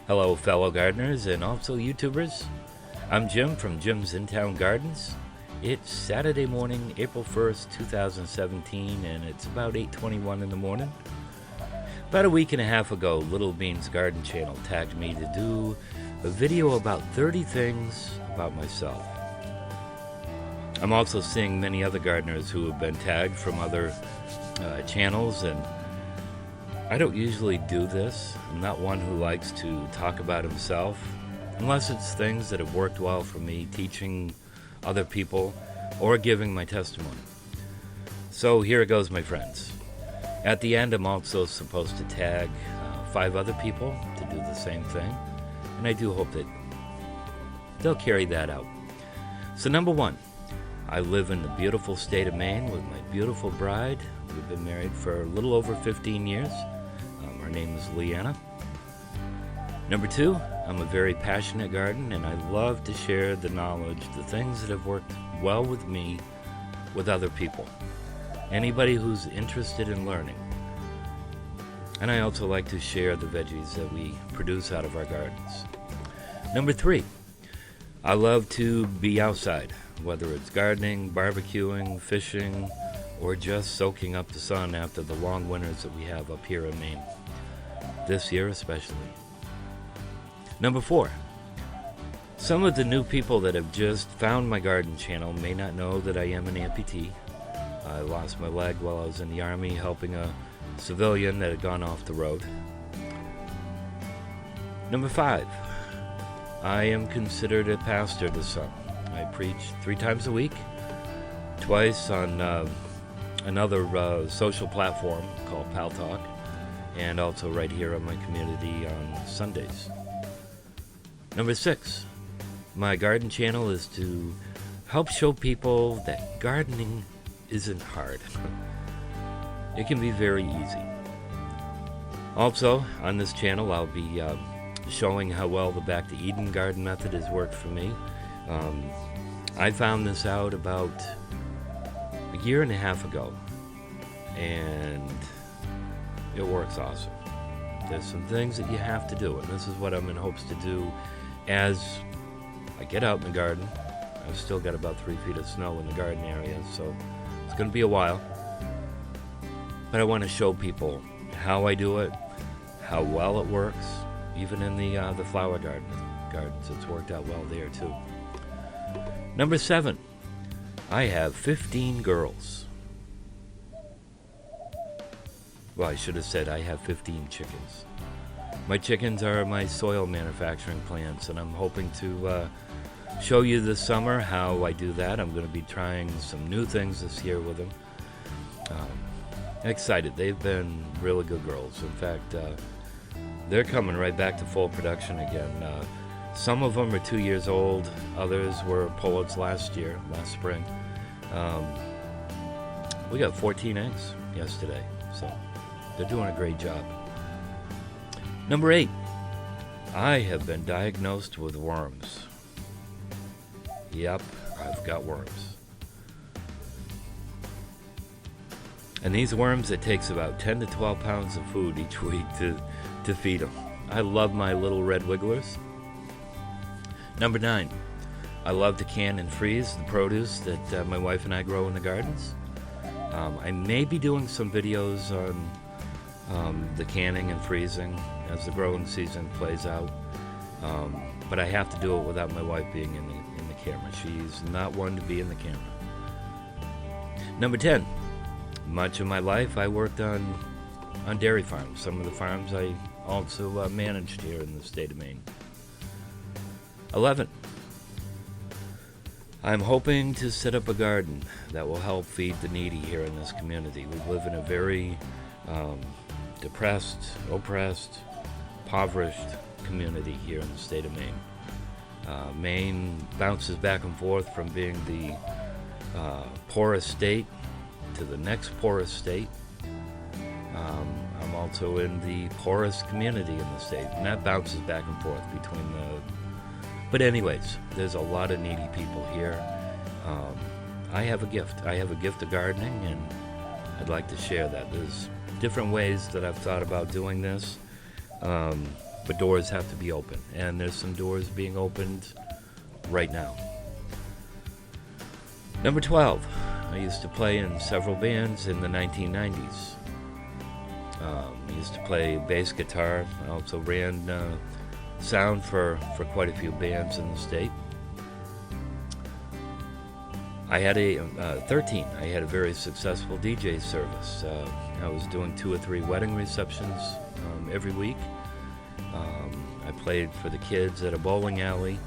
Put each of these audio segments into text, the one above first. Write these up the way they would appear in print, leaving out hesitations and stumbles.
Hello, fellow gardeners and also YouTubers. I'm Jim from Jim's In Town Gardens. It's Saturday morning, April 1st, 2017, and it's about 8:21 in the morning. About a week and a half ago, Little Bean's Garden Channel tagged me to do a video about 30 things about myself. I'm also seeing many other gardeners who have been tagged from other channels, and I don't usually do this. I'm not one who likes to talk about himself, unless it's things that have worked well for me, teaching other people, or giving my testimony. So here it goes, my friends. At the end, I'm also supposed to tag 5 other people to do the same thing, and I do hope that they'll carry that out. So number 1, I live in the beautiful state of Maine with my beautiful bride. We've been married for a little over 15 years. Her name is Leanna. Number 2, I'm a very passionate gardener, and I love to share the knowledge, the things that have worked well with me, with other people. Anybody who's interested in learning. And I also like to share the veggies that we produce out of our gardens. Number 3, I love to be outside, whether it's gardening, barbecuing, fishing, or just soaking up the sun after the long winters that we have up here in Maine. This year especially. Number 4, some of the new people that have just found my garden channel may not know that I am an amputee. I lost my leg while I was in the Army helping a civilian that had gone off the road. Number 5, I am considered a pastor to some. I preach 3 times a week, twice on another social platform called Pal Talk, and also right here on my community on Sundays. Number 6, my garden channel is to help show people that gardening isn't hard. It can be very easy. Also, on this channel, I'll be showing how well the Back to Eden garden method has worked for me. I found this out about a year and a half ago, and it works awesome. There's some things that you have to do, and this is what I'm in hopes to do as I get out in the garden. I've still got about 3 feet of snow in the garden area, so it's going to be a while. But I want to show people how I do it, how well it works, even in the flower gardens. It's worked out well there too. Number 7, I have 15 girls. Well, I should have said I have 15 chickens. My chickens are my soil manufacturing plants, and I'm hoping to show you this summer how I do that. I'm going to be trying some new things this year with them. Excited. They've been really good girls. In fact, they're coming right back to full production again. Some of them are 2 years old. Others were pullets last spring. We got 14 eggs yesterday, so they're doing a great job. Number 8, I have been diagnosed with worms. Yep, I've got worms. And these worms, it takes about 10 to 12 pounds of food each week to feed them. I love my little red wigglers. Number 9, I love to can and freeze the produce that my wife and I grow in the gardens. I may be doing some videos on the canning and freezing as the growing season plays out, but I have to do it without my wife being in the camera. She's not one to be in the camera. Number 10, much of my life I worked on dairy farms. Some of the farms I also managed here in the state of Maine. 11, I'm hoping to set up a garden that will help feed the needy here in this community. We live in a very depressed, oppressed, impoverished community here in the state of Maine. Maine bounces back and forth from being the poorest state to the next poorest state. I'm also in the poorest community in the state, and that bounces back and forth between but anyways, there's a lot of needy people here. I have a gift. I have a gift of gardening, and I'd like to share that. There's different ways that I've thought about doing this. but doors have to be open, and there's some doors being opened right now. Number 12, I used to play in several bands in the 1990s. I used to play bass guitar. I also ran sound for quite a few bands in the state. I had 13. I had a very successful DJ service. I was doing 2 or 3 wedding receptions every week. I played for the kids at a bowling alley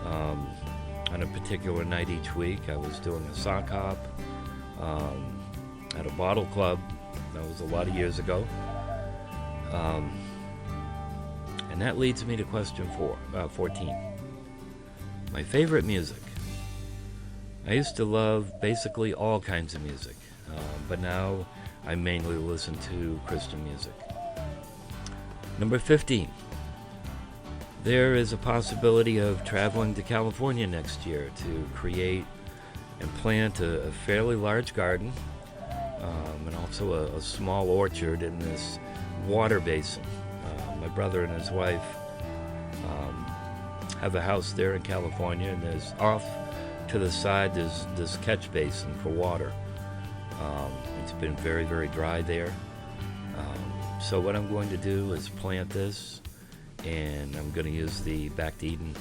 on a particular night each week. I was doing a sock hop at a bottle club. That was a lot of years ago. And that leads me to question 14. My favorite music. I used to love basically all kinds of music, but now I mainly listen to Christian music. Number 15. There is a possibility of traveling to California next year to create and plant a fairly large garden, and also a small orchard in this water basin. My brother and his wife have a house there in California, and there's off to the side there's this catch basin for water. It's been very, very dry there. So what I'm going to do is plant this, and I'm going to use the Back to Eden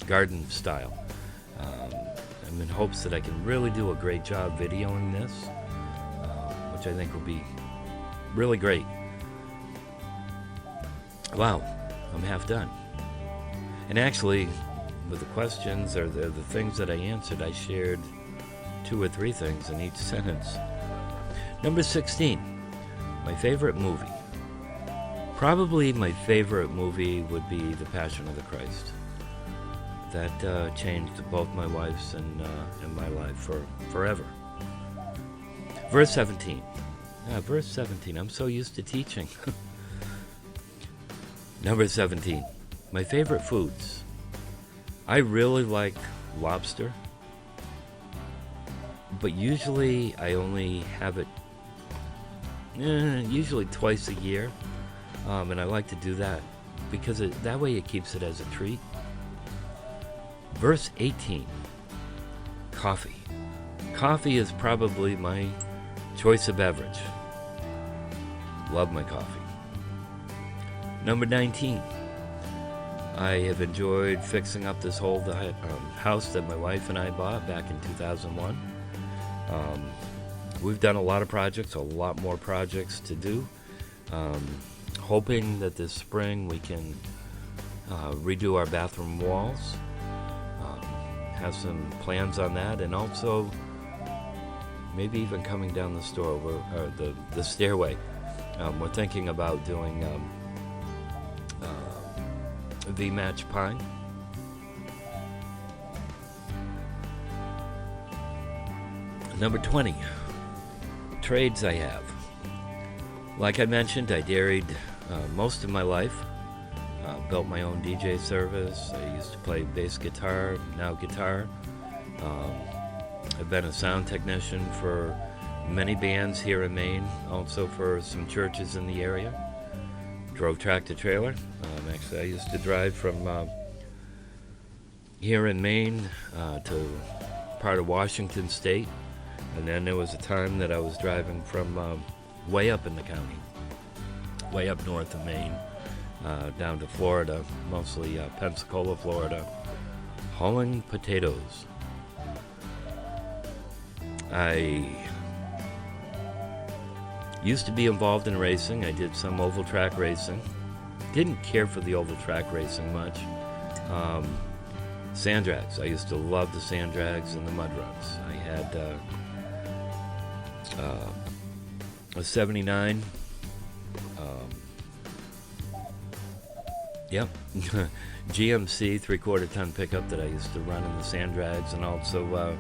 garden style. I'm in hopes that I can really do a great job videoing this, which I think will be really great. Wow, I'm half done. And actually, with the questions or the things that I answered, I shared 2 or 3 things in each sentence. Number 16, my favorite movie. Probably my favorite movie would be The Passion of the Christ. That changed both my wife's and my life forever. Verse 17. Verse 17. I'm so used to teaching. Number 17. My favorite foods. I really like lobster, but usually I only have it usually twice a year, and I like to do that because that way it keeps it as a treat. Verse 18. Coffee. Coffee is probably my choice of beverage. Love my coffee. Number 19. I have enjoyed fixing up this whole house that my wife and I bought back in 2001. We've done a lot of projects, a lot more projects to do. Hoping that this spring we can redo our bathroom walls. Have some plans on that, and also maybe even coming down the stairway. We're thinking about doing V-match pine. Number 20, trades I have. Like I mentioned, I dairied most of my life. Built my own DJ service. I used to play bass guitar, now guitar. I've been a sound technician for many bands here in Maine, also for some churches in the area. Drove tractor trailer. Actually, I used to drive from here in Maine to part of Washington State, and then there was a time that I was driving from way up in the county, way up north of Maine, down to Florida, mostly Pensacola, Florida, hauling potatoes. I used to be involved in racing. I did some oval track racing. Didn't care for the oval track racing much. Sand drags. I used to love the sand drags and the mud runs. I had a 79. GMC 3/4 ton pickup that I used to run in the sand drags and also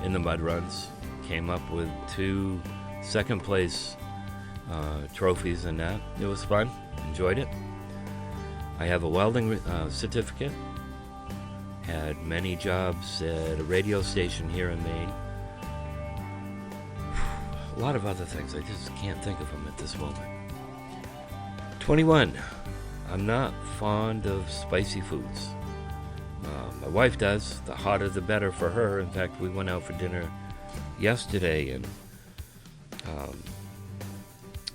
in the mud runs. Came up with 2 second place trophies in that. It was fun. Enjoyed it. I have a welding certificate. Had many jobs at a radio station here in Maine. A lot of other things. I just can't think of them at this moment. 21. I'm not fond of spicy foods. My wife does. The hotter the better for her. In fact, we went out for dinner yesterday, and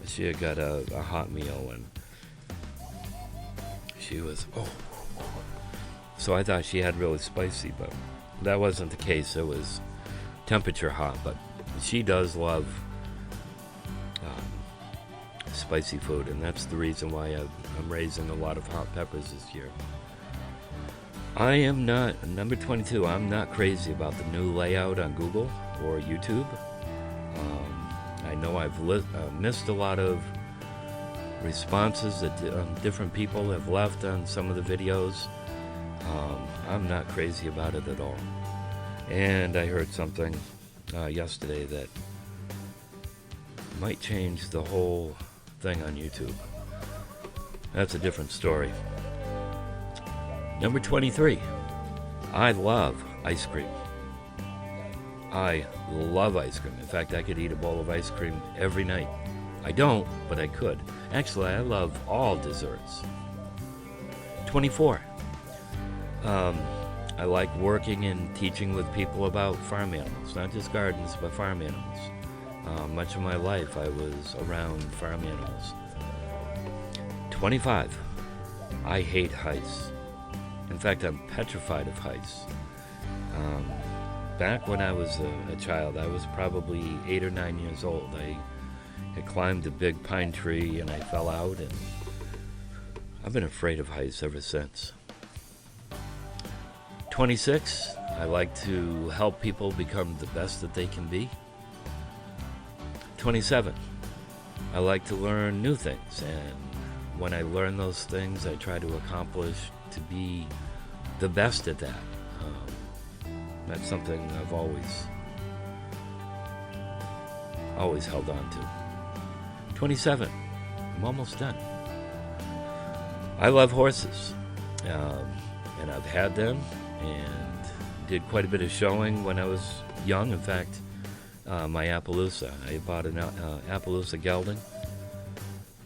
she had got a hot meal, and she was, so I thought she had really spicy, but that wasn't the case. It was temperature hot, but she does love spicy food, and that's the reason why I'm raising a lot of hot peppers this year. I am not, number 22, I'm not crazy about the new layout on Google or YouTube. I know I've missed a lot of responses that different people have left on some of the videos. I'm not crazy about it at all. And I heard something yesterday that might change the whole thing on YouTube. That's a different story. Number 23. I love ice cream. I love ice cream. In fact, I could eat a bowl of ice cream every night. I don't, but I could. Actually, I love all desserts. 24. I like working and teaching with people about farm animals, not just gardens, but farm animals. Much of my life I was around farm animals. 25. I hate heights. In fact, I'm petrified of heights. Back when I was a child, I was probably 8 or 9 years old. I had climbed a big pine tree and I fell out, and I've been afraid of heights ever since. 26. I like to help people become the best that they can be. 27. I like to learn new things, and when I learn those things, I try to accomplish to be the best at that. That's something I've always held on to. 27. I'm almost done. I love horses, and I've had them and did quite a bit of showing when I was young. In fact, my Appaloosa, I bought an Appaloosa gelding,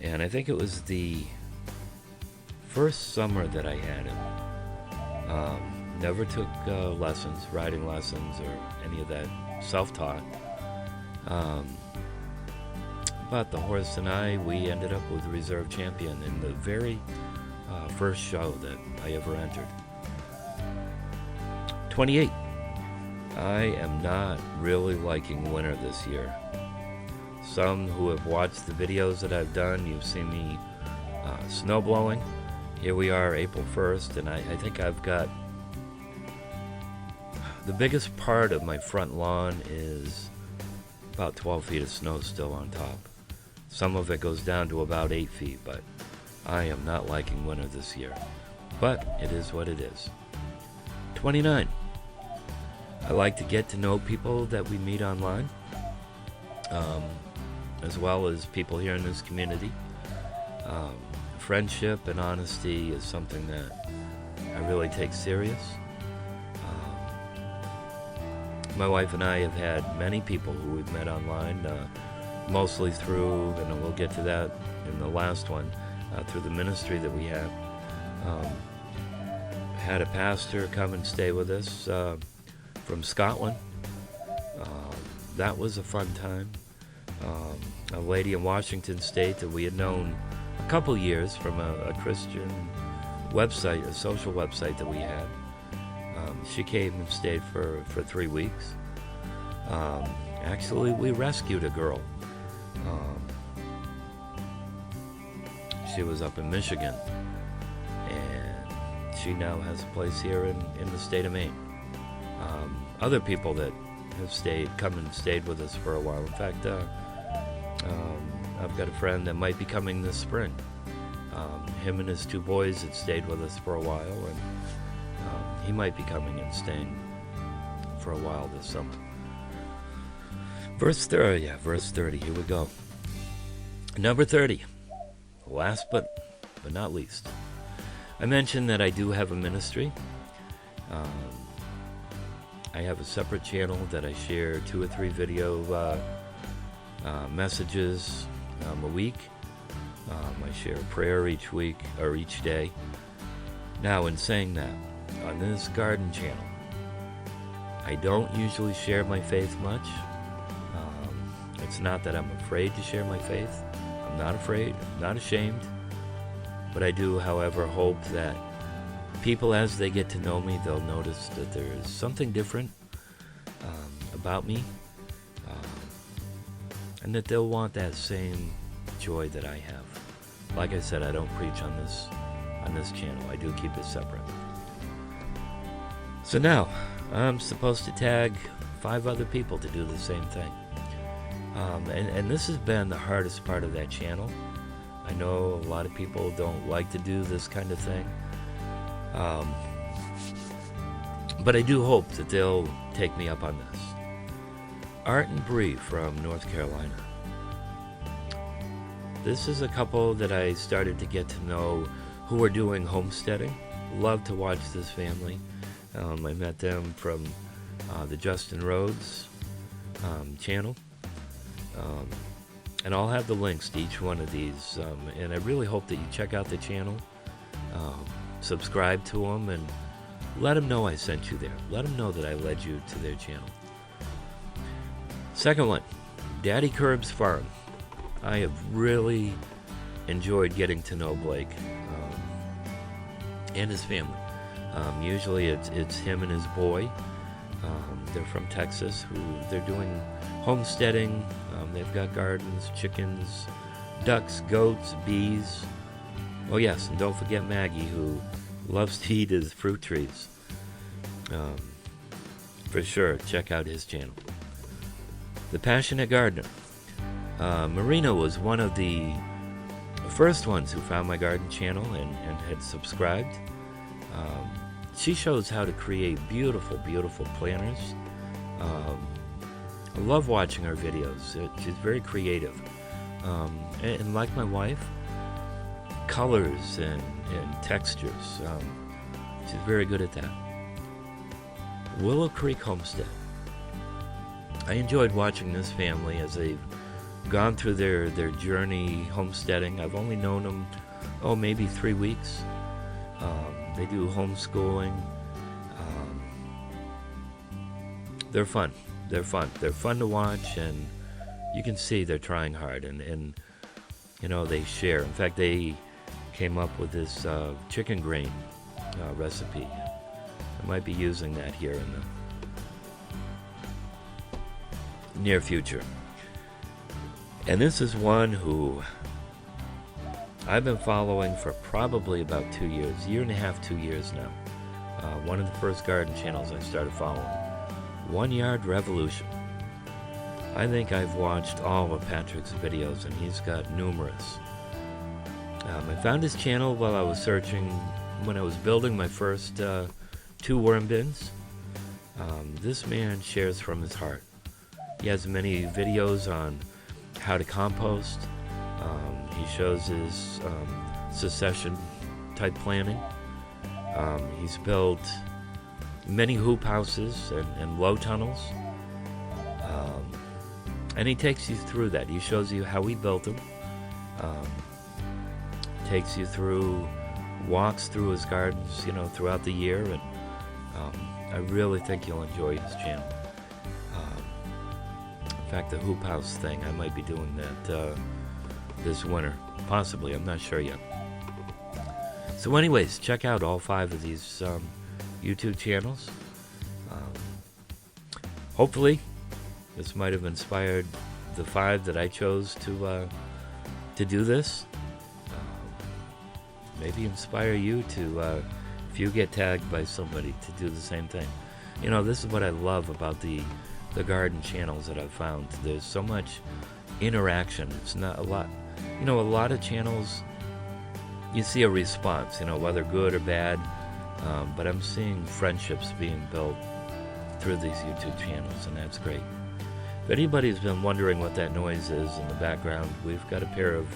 and I think it was the first summer that I had him. Never took riding lessons or any of that, self-taught. But the horse and we ended up with a reserve champion in the very first show that I ever entered. 28. I am not really liking winter this year. Some who have watched the videos that I've done, you've seen me snow blowing. Here we are, April 1st, and I think I've got the biggest part of my front lawn is about 12 feet of snow still on top. Some of it goes down to about 8 feet, but I am not liking winter this year. But it is what it is. 29. I like to get to know people that we meet online, as well as people here in this community. Friendship and honesty is something that I really take serious. My wife and I have had many people who we've met online, mostly through, and we'll get to that in the last one, through the ministry that we have. Had a pastor come and stay with us from Scotland. That was a fun time. A lady in Washington State that we had known a couple years from a Christian website, a social website that we had. She came and stayed for 3 weeks. Actually, we rescued a girl. She was up in Michigan, and she now has a place here in the state of Maine. Other people that have come and stayed with us for a while. In fact, I've got a friend that might be coming this spring. Him and his 2 boys had stayed with us for a while, and he might be coming and staying for a while this summer. Verse 30, here we go. Number 30, last but not least. I mentioned that I do have a ministry. I have a separate channel that I share 2 or 3 video messages a week. I share a prayer each week or each day. Now, in saying that, on this garden channel, I don't usually share my faith much. It's not that I'm afraid to share my faith. I'm not afraid, I'm not ashamed. But I do, however, hope that people, as they get to know me, they'll notice that there's something different about me, and that they'll want that same joy that I have. Like I said, I don't preach on this channel. I do keep it separate. So now, I'm supposed to tag 5 other people to do the same thing. And this has been the hardest part of that channel. I know a lot of people don't like to do this kind of thing. But I do hope that they'll take me up on this. Art and Bree from North Carolina. This is a couple that I started to get to know who are doing homesteading. Love to watch this family. I met them from the Justin Rhodes channel. And I'll have the links to each one of these. And I really hope that you check out the channel. Subscribe to them and let them know I sent you there. Let them know that I led you to their channel. Second one, Daddy Kirbs Farm. I have really enjoyed getting to know Blake and his family. Usually it's him and his boy. They're from Texas. They're doing homesteading. They've got gardens, chickens, ducks, goats, bees. Oh yes, and don't forget Maggie, who loves to eat his fruit trees. For sure, check out his channel. ThePassionateGardener. Marina was one of the first ones who found my garden channel and had subscribed. She shows how to create beautiful, beautiful planters. I love watching her videos. She's very creative. And like my wife, colors and textures. She's very good at that. Willow Creek Homestead. I enjoyed watching this family as they've gone through their journey homesteading. I've only known them, maybe 3 weeks. They do homeschooling. They're fun. They're fun to watch, and you can see they're trying hard, and they share. In fact, they came up with this chicken grain recipe. I might be using that here in the near future. And this is one who I've been following for probably about 2 years, year and a half, 2 years now. One of the first garden channels I started following, Oneyardrevaluton. I think I've watched all of Patrick's videos, and he's got numerous. I found his channel while I was searching, when I was building my first 2 worm bins. This man shares from his heart. He has many videos on how to compost. He shows his succession type planning. He's built many hoop houses and low tunnels. And he takes you through that. He shows you how he built them. Takes you through, walks through his gardens, throughout the year. And I really think you'll enjoy his channel. In fact, the hoop house thing, I might be doing that this winter. Possibly, I'm not sure yet. So anyways, check out all 5 of these YouTube channels. Hopefully, this might have inspired the 5 that I chose to do this. Maybe inspire you to, if you get tagged by somebody, to do the same thing. This is what I love about the garden channels that I've found. There's so much interaction. It's not a lot. A lot of channels, you see a response, whether good or bad. But I'm seeing friendships being built through these YouTube channels, and that's great. If anybody's been wondering what that noise is in the background, we've got a pair of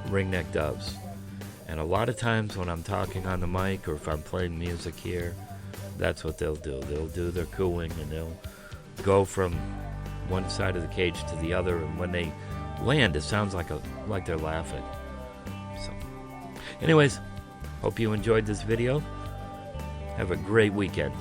ringneck doves. And a lot of times when I'm talking on the mic, or if I'm playing music here, that's what they'll do. They'll do their cooing, and they'll go from one side of the cage to the other, and when they land, it sounds like they're laughing. Anyways, hope you enjoyed this video. Have a great weekend.